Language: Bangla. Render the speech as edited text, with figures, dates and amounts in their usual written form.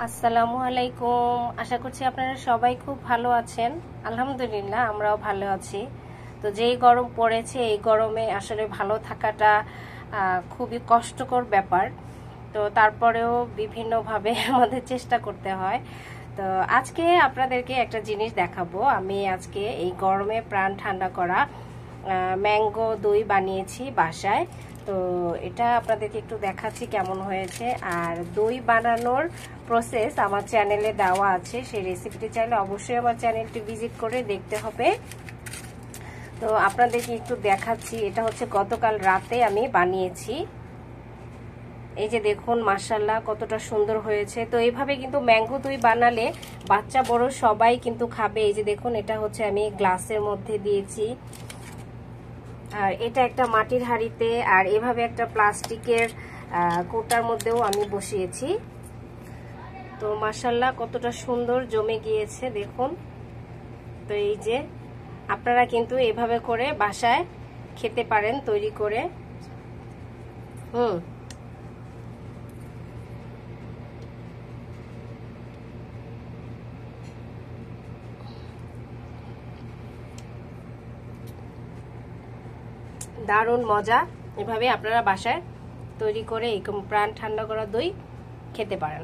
আসসালামু আলাইকুম। আশা করছি আপনারা সবাই খুব ভালো আছেন। আলহামদুলিল্লাহ আমরাও ভালো আছি। তো যেই গরম পড়েছে এই গরমে আসলে ভালো থাকাটা খুবই কষ্টকর ব্যাপার। তো তারপরেও বিভিন্নভাবে আমাদের চেষ্টা করতে হয়। তো আজকে আপনাদেরকে একটা জিনিস দেখাবো। আমি আজকে এই গরমে প্রাণ ঠান্ডা করা ম্যাঙ্গো দই বানিয়েছি বাসায়। তো এটা আপনাদেরকে একটু দেখাচ্ছি কেমন হয়েছে। আর দই বানানোর প্রসেস আমার চ্যানেলে দেওয়া আছে, সেই রেসিপিটি চাইলে অবশ্যই আমার চ্যানেলটি ভিজিট করে দেখতে হবে। তো আপনাদেরকে একটু দেখাচ্ছি। এটা হচ্ছে গতকাল রাতে আমি বানিয়েছি। এই যে দেখুন মাশাআল্লাহ কতটা সুন্দর হয়েছে। তো এইভাবে কিন্তু ম্যাঙ্গো দই বানালে বাচ্চা বড় সবাই কিন্তু খাবে। এই যে দেখুন এটা হচ্ছে আমি গ্লাসের মধ্যে দিয়েছি, আর এটা একটা মাটির হাঁড়িতে, আর এভাবে একটা প্লাস্টিকের কৌটার মধ্যেও আমি বসিয়েছি। তো মাশাআল্লাহ কতটা সুন্দর জমে গিয়েছে দেখুন। তো এই যে আপনারা কিন্তু এভাবে করে বাসায় খেতে পারেন তৈরি করে। দারুণ মজা। এভাবে আপনারা বাসায় তৈরি করে এই প্রাণ ঠান্ডা করা দই খেতে পারেন।